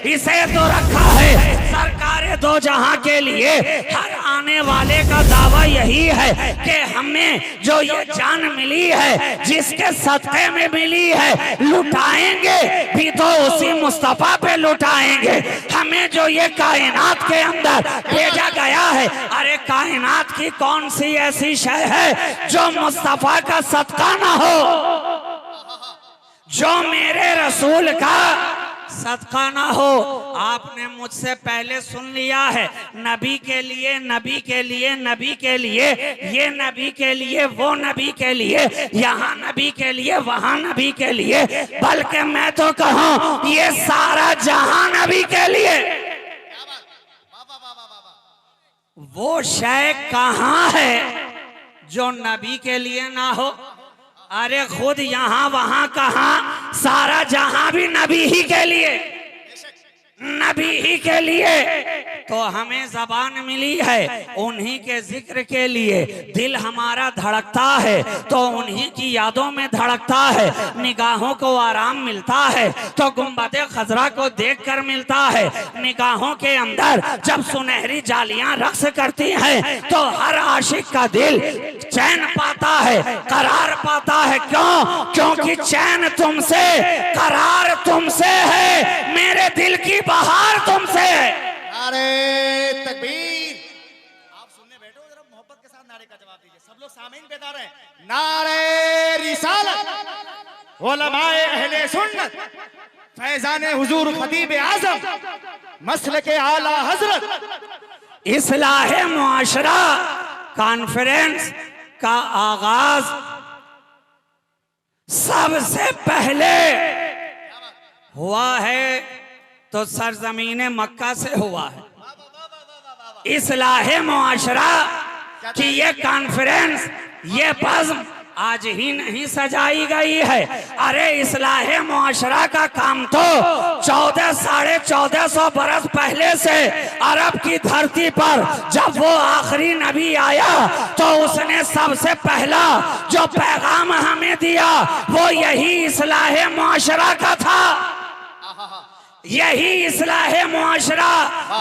इसे तो रखा है सरकार दो जहां के लिए। हर आने वाले का दावा यही है कि हमें जो ये जान मिली है, जिसके सदक़े में मिली है, लुटाएंगे भी तो उसी मुस्तफा पे लुटाएंगे। हमें जो ये कायनात के अंदर भेजा गया है, अरे कायनात की कौन सी ऐसी शय है जो मुस्तफा का सदका ना हो, जो मेरे रसूल का सदका ना हो। आपने मुझसे पहले सुन लिया है, नबी के लिए, नबी के लिए, नबी के लिए, ये नबी के लिए, वो नबी के लिए, यहाँ नबी के लिए, वहाँ नबी के लिए, बल्कि मैं तो कहूँ ये सारा जहां नबी के लिए। वो शय कहाँ है जो नबी के लिए ना हो? अरे खुद यहाँ वहां कहाँ, सारा जहां भी नबी ही के लिए, नबी ही के लिए। तो हमें जबान मिली है उन्हीं के जिक्र के लिए, दिल हमारा धड़कता है तो उन्हीं की यादों में धड़कता है, निगाहों को आराम मिलता है तो गुंबदे खजरा को देखकर मिलता है। निगाहों के अंदर जब सुनहरी जालियां रक्स करती हैं तो हर आशिक का दिल चैन पाता है, करार पाता है। क्यों? क्योंकि चैन तुमसे, करार तुमसे है, मेरे दिल की बहार तुमसे है। नारे तकबीर। आप सुनने बैठो, जरा मोहब्बत के साथ नारे का जवाब दीजिए। सब लोग सामीन बेदार हैं। नारे रिसालत, उलमाए अहले सुन्नत, फैजान हुजूर खतीब आजम, मसलके आला हजरत। इस्लाहे मुआशरा कॉन्फ्रेंस का आगाज सबसे पहले हुआ है तो सरजमीन मक्का से हुआ है। इस्लाहे मुआशरा की ये कॉन्फ्रेंस, ये बज़्म आज ही नहीं सजाई गई है। अरे इस्लाहे मुआशरा का काम तो 1400-1450 बरस पहले से अरब की धरती पर जब वो आखिरी नबी आया तो उसने सबसे पहला जो पैगाम हमें दिया वो यही इस्लाहे मुआशरा का था, यही इस्लाहे मुआशरा।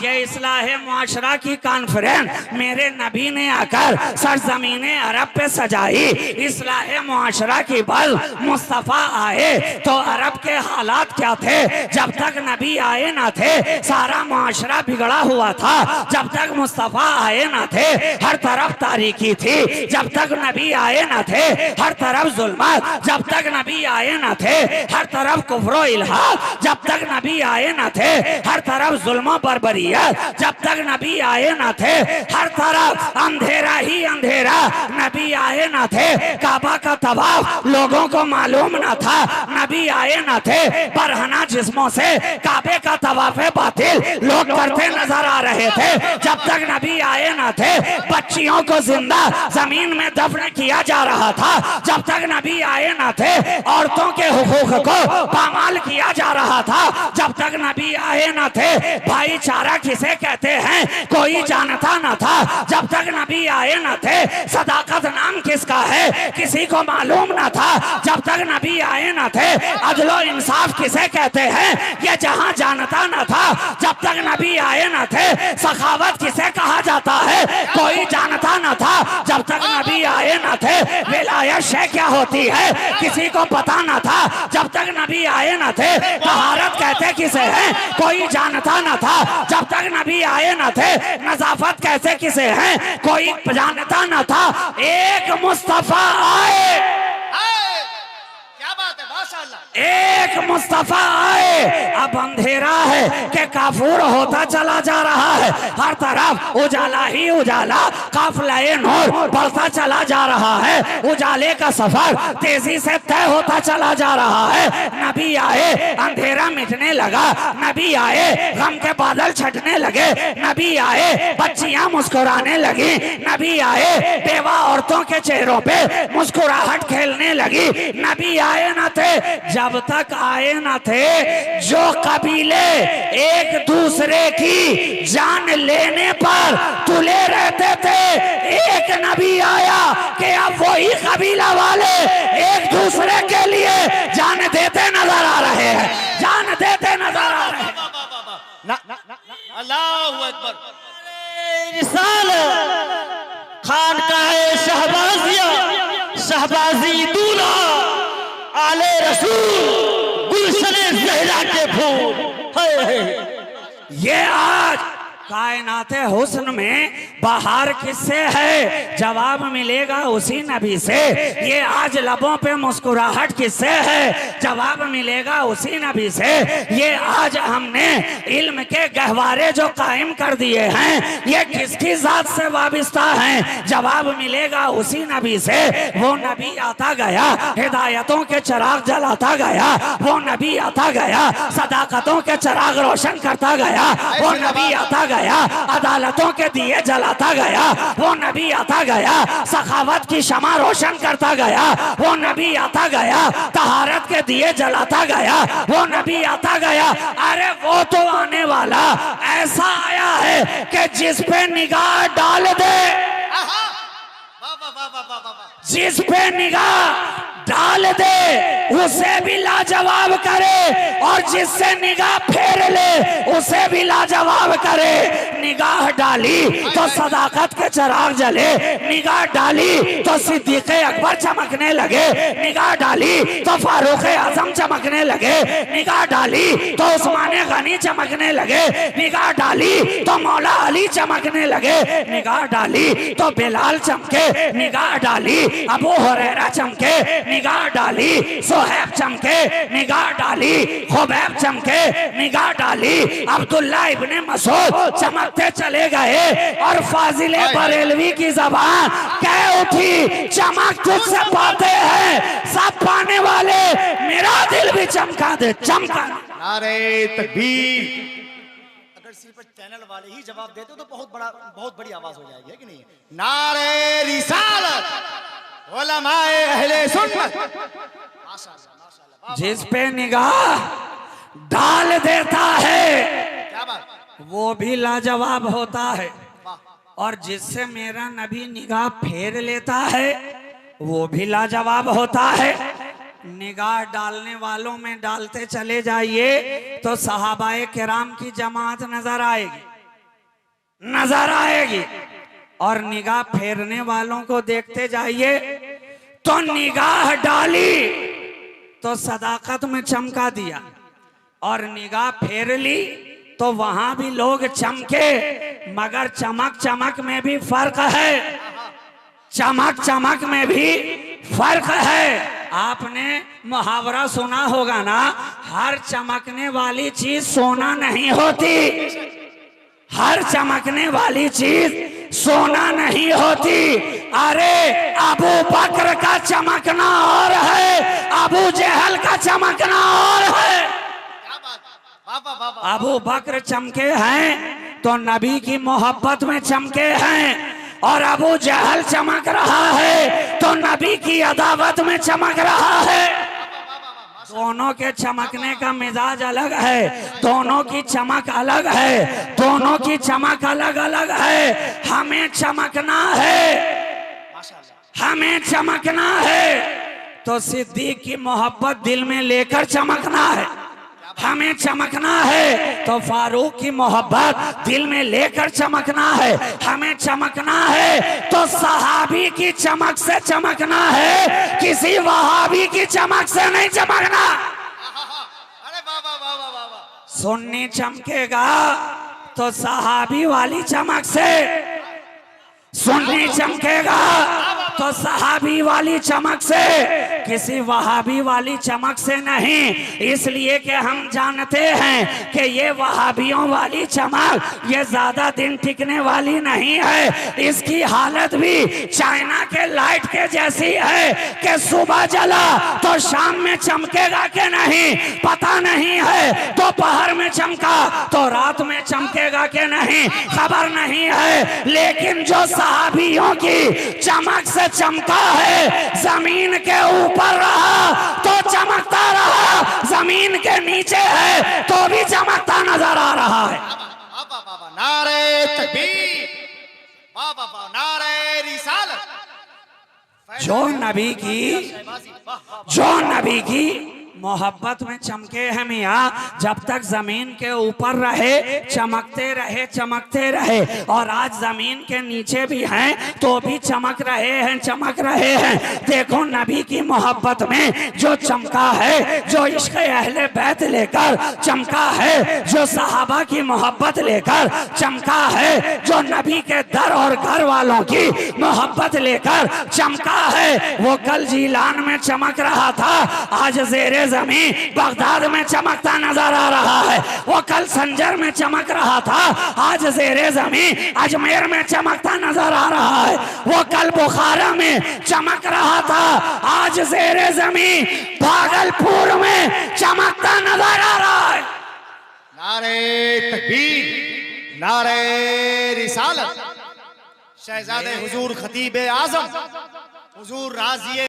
ये इस्लाहे मुआशरा की कॉन्फ्रेंस मेरे नबी ने आकर सरजमीने अरब पे सजाई। इस्लाहे मुआशरा की बल मुस्तफ़ा आए तो अरब के हालात क्या थे? जब तक नबी आए ना थे सारा मुआशरा बिगड़ा हुआ था। जब तक मुस्तफ़ा आए ना थे हर तरफ तारीकी थी। जब तक नबी आए ना थे हर तरफ जुल्मत। जब तक नबी आए ना थे हर तरफ कुफ्र इल्हाद। जब तक नबी आए ना थे हर तरफ जुल्म बर्बरियत। जब तक नबी आए ना थे हर तरफ अंधेरा ही अंधेरा। नबी आए ना थे काबा का तवाफ लोगों को मालूम ना था। नबी आए ना थे बरहना जिस्मों से काबे का तवाफ बातिल लोग करते नजर आ रहे थे। जब तक नबी आए ना थे बच्चियों को जिंदा जमीन में दफन किया जा रहा था। जब तक नबी आए ना थे औरतों के हुकूक को पामाल किया जा रहा था। जब तक नबी आए ना थे भाईचारा किसे कहते हैं कोई जानता ना था। जब तक नबी आए ना थे सदाकत नाम किसका है किसी को मालूम ना था। जब तक नबी आए ना थे अदलो इंसाफ किसे कहते हैं ये जहां जानता ना था। जब तक नबी आए ना थे सखावत किसे कहा जाता है कोई जानता ना था। जब तक नबी आए ना थे विलायत शे क्या होती है किसी को पता ना था। जब तक नबी आए ना थे तहारत कहते किसे है कोई जानता ना था। जब तक नबी आए ना थे नजाफत कैसे किसे हैं कोई जानता ना था। एक मुस्तफा आए, क्या बात है, माशाअल्लाह। एक मुस्तफा आए अब अंधेरा है कि काफूर होता चला जा रहा है। हर तरफ उजाला ही उजाला काफिले नूर बढ़ता चला जा रहा है। उजाले का सफर तेजी से तय होता चला जा रहा है। नबी आए अंधेरा मिटने लगा। नबी आए गम के बादल छटने लगे। नबी आए बच्चियां मुस्कुराने लगी। नबी आए बेवा औरतों के चेहरों पे मुस्कुराहट खेलने लगी। नबी आए ना थे जब तक आए ना थे जो कबीले एक दूसरे की जान लेने पर तुले रहते थे। एक नबी आया कि अब वही कबीला वाले एक दूसरे के लिए जान देते नजर आ रहे हैं, जान देते नजर आ रहे हैं। अकबर। रिसालत खानकाह शहबाजिया शहबाजी दूल्हा आले रसूल गुलशने ज़हरा के फूल। हाय हाय। ये आज कायनाते हुस्न में बाहर किससे है? जवाब मिलेगा उसी नबी से। ये आज लबों पे मुस्कुराहट किससे है? जवाब मिलेगा उसी नबी से। ये आज हमने इल्म के गहवारे जो कायम कर दिए हैं, ये किसकी जात से वाबिस्ता हैं? जवाब मिलेगा उसी नबी से। वो नबी आता गया, हिदायतों के चिराग जलाता गया। वो नबी आता गया, सदाकतों के चिराग रोशन करता गया। वो नबी आता गया, अदालतों के दिए जलाता गया। वो नबी आता गया, सखावत की शमा रोशन करता गया। वो नबी आता गया, तहारत के दिए जलाता गया। वो नबी आता गया। अरे वो तो आने वाला ऐसा आया है कि जिस पे निगाह डाल दे, जिस पे निगाह डाल दे उसे भी लाजवाब करे, और जिससे निगाह फेर ले उसे भी लाजवाब करे। निगाह डाली तो सदाकत के चिराग जले, निगाह डाली तो सिद्दीक़ अकबर चमकने लगे, निगाह डाली तो फारूक आजम चमकने लगे, निगाह डाली तो उस्मान गनी चमकने लगे, निगाह डाली तो मौला अली चमकने लगे, निगाह डाली तो बिलाल चमके, निगाह डाली अबू हुरैरा चमके, निगाह डाली सुहैब चमके, निगाह डाली खुबैब चमके, निगाह डाली अब्दुल्ला इब्ने मसूद चमकते चले गए। और फाजिले बरेलवी की जबान कह उठी, चमक तुझसे पाते हैं सब पाने वाले, मेरा दिल भी चमका दे। चमका नारे तकबीर। अगर सिर्फ चैनल वाले ही जवाब देते तो बहुत बड़ी आवाज हो जाएगी, है कि नहीं? नारे रिसालत उलमाए अहले सुन्नत। माशाअल्लाह माशाअल्लाह। जिस पे निगाह डाल देता है क्या बात। वो भी लाजवाब होता है, और जिससे मेरा नबी निगाह फेर लेता है वो भी लाजवाब होता है। निगाह डालने वालों में डालते चले जाइए तो सहाबाए किराम की जमात नजर आएगी, नजर आएगी। और निगाह फेरने वालों को देखते जाइए तो निगाह डाली तो सदाकत में चमका दिया, और निगाह फेर ली तो वहां भी लोग चमके। मगर चमक चमक में भी फर्क है, चमक चमक में भी फर्क है। आपने मुहावरा सुना होगा ना, हर चमकने वाली चीज सोना नहीं होती, हर चमकने वाली चीज सोना नहीं होती। अरे अबू बकर का चमकना और है, अबू जहल का चमकना और है। अबू बकर चमके हैं तो नबी की मोहब्बत में चमके हैं, और अबू जहल चमक रहा है तो नबी की अदावत में चमक रहा है। दोनों के चमकने का मिजाज अलग है, दोनों की चमक अलग है, दोनों की चमक अलग अलग है। हमें चमकना है, हमें चमकना है तो सिद्दीक की मोहब्बत दिल में लेकर चमकना है। हमें चमकना है तो फारूक की मोहब्बत दिल में लेकर चमकना है। हमें चमकना है तो सहाबी की चमक से चमकना है, किसी वहाबी की चमक से नहीं चमकना। अरे बाबा बाबा बाबा। सुन्नी चमकेगा तो सहाबी वाली चमक से, सुन्नी चमकेगा तो सहाबी वाली चमक से, किसी वहाबी वाली चमक से नहीं। इसलिए कि हम जानते हैं कि ये वहाबियों वाली चमक ये ज्यादा दिन टिकने वाली नहीं है। इसकी हालत भी चाइना के लाइट के जैसी है कि सुबह जला तो शाम में चमकेगा कि नहीं पता नहीं है, दोपहर में चमका तो रात में चमकेगा कि नहीं खबर नहीं है। लेकिन जो सहाबियों की चमक से चमका है, जमीन के ऊपर रहा तो चमकता रहा, जमीन के नीचे है तो भी चमकता नजर आ रहा है। नारे तकबीर, नारे रिसालत। जो नबी की मोहब्बत में चमके हैं मियाँ, जब तक जमीन के ऊपर रहे चमकते रहे और आज जमीन के नीचे भी हैं तो भी चमक रहे हैं। देखो नबी की मोहब्बत में जो चमका है, जो इश्क़ अहले बैत लेकर चमका है, जो सहाबा की मोहब्बत लेकर चमका है, जो नबी के दर और घर वालों की मोहब्बत लेकर चमका है, वो कल जीलान में चमक रहा था, आज ज़ेरे ज़मीन बगदाद में चमकता नजर आ रहा है। वो कल संजर में चमक रहा था, आज ज़ेरे ज़मीन अजमेर में चमकता नजर आ रहा है। वो कल बुखारा में चमक रहा था, आज ज़ेरे ज़मीन भागलपुर में चमकता नजर आ रहा है। नारे तकबीर, नारे रिसालत। शहजादे हुजूर खतीब आजम हुजूर राज़िए